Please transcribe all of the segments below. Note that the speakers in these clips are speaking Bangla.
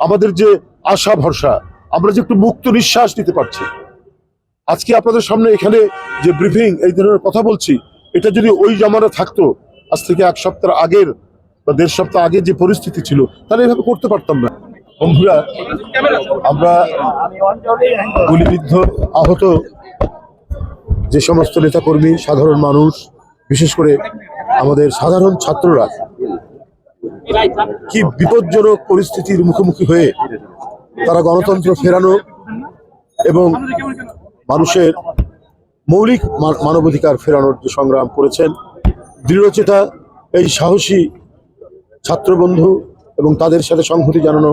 আমাদের যে আশা ভরসা, আমরা যে একটু মুক্ত নিঃশ্বাস নিতে পারছি। আজকে আপনাদের সামনে এখানে যে ব্রিফিং, এই ধরনের কথা বলছি, এটা যদি ওই জামানা থাকতো, আজ থেকে এক সপ্তাহ আগের বা দেড় সপ্তাহ আগে যে পরিস্থিতি ছিল, তাহলে এভাবে করতে পারতাম না। বন্ধুরা, আমরা গুলিবিদ্ধ আহত যে সমস্ত নেতাকর্মী, সাধারণ মানুষ, বিশেষ করে আমাদের সাধারণ ছাত্ররা কি বিপজ্জনক পরিস্থিতির মুখোমুখি হয়ে তারা গণতন্ত্র ফেরানো এবং মানুষের মৌলিক মানবাধিকার ফেরানোর যে সংগ্রাম করেছেন, দৃঢ়চেতা এই সাহসী ছাত্রবন্ধু এবং তাদের সাথে সংহতি জানানো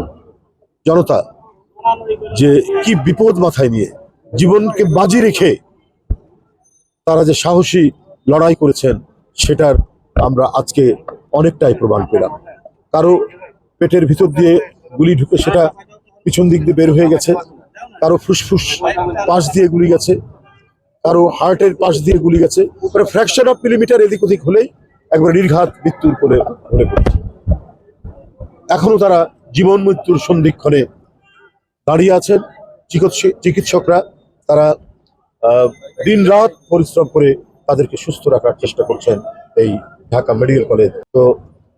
জনতা যে কি বিপদ মাথায় নিয়ে জীবনকে বাজি রেখে তারা যে সাহসী লড়াই করেছেন, সেটার আমরা আজকে অনেকটাই প্রমাণ পেলাম। কারো পেটের ভিতর দিয়ে গুলি ঢুকে সেটা পিছন দিক দিয়ে বের হয়ে গেছে, কারো ফুসফুস পাশ দিয়ে গুলি গেছে, কারো হার্টের পাশ দিয়ে গুলি গেছে, ফ্র্যাকশন অফ মিলিমিটার এদিক ওদিক হলেই একবার নির্ঘাত মৃত্যুর কোলে পড়ে পড়ছে। এখনো তারা জীবন মৃত্যুর সন্ধিক্ষণে দাঁড়িয়ে আছেন। চিকিৎসকরা তারা দিন রাত পরিশ্রম করে তাদেরকে সুস্থ রাখার চেষ্টা করছেন এই ঢাকা মেডিকেল কলেজ। তো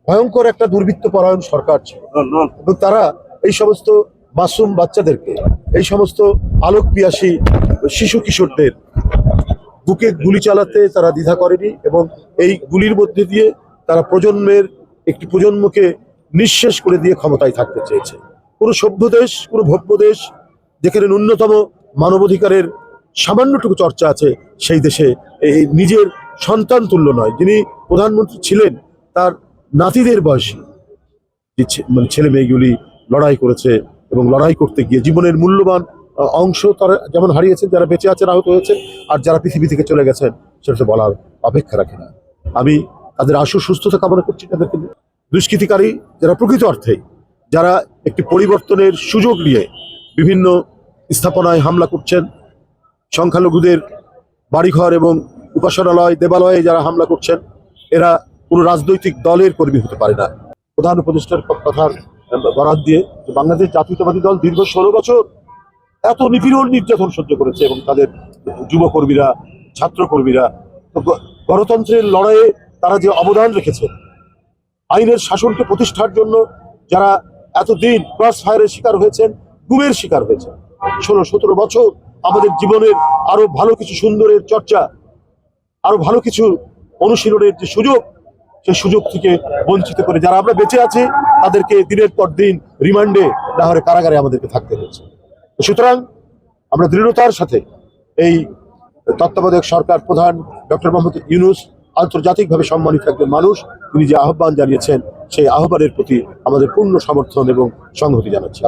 ভয়ঙ্কর একটা দুর্বৃত্ত পরায়ণ সরকার ছিল এবং তারা এই সমস্ত মাসুম বাচ্চাদেরকে, এই সমস্ত আলোক পিয়াসী শিশু কিশোরদের বুকে গুলি চালাতে তারা দ্বিধা করেনি এবং এই গুলির মধ্যে দিয়ে তারা একটি প্রজন্মকে নিঃশেষ করে দিয়ে ক্ষমতায় থাকতে চেয়েছে। কোনো সভ্য দেশ, কোনো ভব্য দেশ যেখানে ন্যূনতম মানবাধিকারের সামান্যটুকু চর্চা আছে, সেই দেশে এই নিজের সন্তান তুল্য নয়, যিনি প্রধানমন্ত্রী ছিলেন, তার নাতিদের বয়সী মানে ছেলে মেয়েগুলি লড়াই করেছে এবং লড়াই করতে গিয়ে জীবনের মূল্যবান অংশ তারা যেমন হারিয়েছেন, যারা বেঁচে আছেন আহত হয়েছে, আর যারা পৃথিবী থেকে চলে গেছেন সেটা তো বলার অপেক্ষা রাখে না। আমি তাদের আশু সুস্থতা কামনা করছি। তাদেরকে দুষ্কৃতিকারী যারা প্রকৃত অর্থে যারা একটি পরিবর্তনের সুযোগ নিয়ে বিভিন্ন স্থাপনায় হামলা করছেন, সংখ্যালঘুদের বাড়িঘর এবং উপাসনালয় দেবালয়ে যারা হামলা করছেন, এরা কোনো রাজনৈতিক দলের কর্মী হতে পারে না। প্রধান উপদেষ্টার কথার বরাত দিয়ে বাংলাদেশ জাতীয়তাবাদী দল দীর্ঘ 16 বছর এত নিপীড়ন নির্যাতন সহ্য করেছে এবং তাদের যুবকর্মীরা, ছাত্রকর্মীরা গণতন্ত্রের লড়াইয়ে তারা যে অবদান রেখেছে, আইনের শাসনকে প্রতিষ্ঠার জন্য যারা এতদিন ক্রস ফায়ারের শিকার হয়েছেন, গুমের শিকার হয়েছেন, 16-17 বছর আমাদের জীবনের আরো ভালো কিছু সুন্দরের চর্চা, আরো ভালো কিছু অনুশীলনের যে সুযোগ, সেই সুযোগ থেকে বঞ্চিত করে যারা আমরা বেঁচে আছি, তাদেরকে দিনের পর দিন রিমান্ডে না হলে কারাগারে আমাদেরকে থাকতে হয়েছে। সুতরাং আমরা দৃঢ়তার সাথে এই তত্ত্বাবধায়ক সরকার প্রধান ডক্টর মোহাম্মদ ইউনূস, আন্তর্জাতিকভাবে সম্মানিত একজন মানুষ, তিনি যে আহ্বান জানিয়েছেন, সেই আহ্বানের প্রতি আমাদের পূর্ণ সমর্থন এবং সংহতি জানাচ্ছি।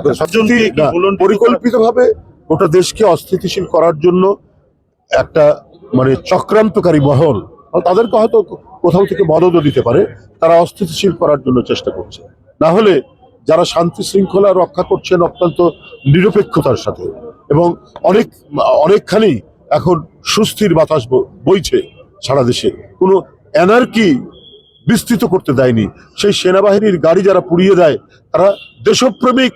পরিকল্পিতভাবে গোটা দেশকে অস্থিতিশীল করার জন্য একটা মানে চক্রান্তকারী মহল, তাদেরকে হয়তো কোথাও থেকে মদতও দিতে পারে, তারা অস্থিতিশীল করার জন্য চেষ্টা করছে। না হলে যারা শান্তি শৃঙ্খলা রক্ষা করছেন অত্যন্ত নিরপেক্ষতার সাথে এবং অনেকখানি এখন সুস্থির বাতাস বইছে সারা দেশে, কোনো অ্যানার্কি বিস্তৃত করতে দেয়নি। সেই সেনাবাহিনীর গাড়ি যারা পুড়িয়ে দেয়, তারা দেশপ্রেমিক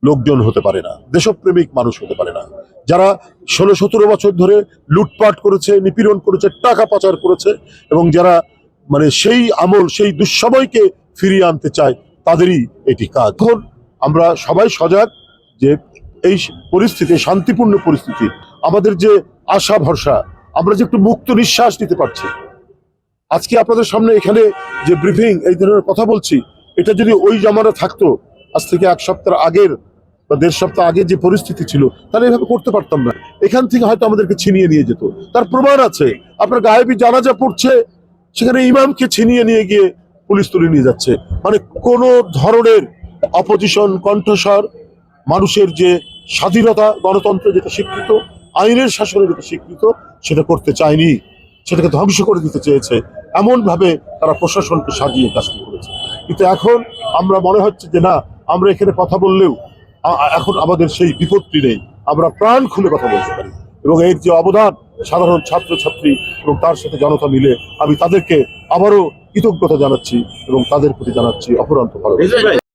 লোকজন হতে পারে না, দেশপ্রেমিক মানুষ হতে পারে না। যারা 16-17 বছর ধরে লুটপাট করেছে, নিপীড়ন করেছে, টাকা পাচার করেছে এবং যারা মানে সেই আমল, সেই দুঃসময়কে ফিরিয়ে আনতে চায়, তাদেরই এটি কাজ। এখন আমরা সবাই সজাগ যে এই পরিস্থিতি, শান্তিপূর্ণ পরিস্থিতি, আমাদের যে আশা ভরসা, আমরা যে একটু মুক্ত নিঃশ্বাস নিতে পারছি। আজকে আপনাদের সামনে এখানে যে ব্রিফিং, এই ধরনের কথা বলছি, এটা যদি ওই জামানা থাকতো, আজ থেকে এক সপ্তাহ আগের বা দেড় সপ্তাহ আগে যে পরিস্থিতি ছিল, তাহলে এভাবে করতে পারতাম না। এখান থেকে হয়তো আমাদেরকে ছিনিয়ে নিয়ে যেত। তার প্রমাণ আছে, আপনার গায়েবী জানাজা পড়ছে, সেখানে ইমামকে ছিনিয়ে নিয়ে গিয়ে পুলিশ তুলে নিয়ে যাচ্ছে। মানে কোনো ধরনের অপোজিশন কণ্ঠস্বর, মানুষের যে স্বাধীনতা, গণতন্ত্র যেটা স্বীকৃত, আইনের শাসনে যেটা স্বীকৃত, সেটা করতে চায়নি, সেটাকে ধ্বংস করে দিতে চেয়েছে। এমনভাবে তারা প্রশাসনকে সাজিয়ে কাজটি করেছে। কিন্তু এখন আমরা মনে হচ্ছে যে না, আমরা এখানে কথা বললেও এখন আমাদের সেই বিপত্তি নেই, আমরা প্রাণ খুলে কথা বলতে পারি এবং এর যে অবদান সাধারণ ছাত্রছাত্রী এবং তার সাথে জনতা মিলে, আমি তাদেরকে আবারও কৃতজ্ঞতা জানাচ্ছি এবং তাদের প্রতি জানাচ্ছি অফুরন্ত ভালোবাসা।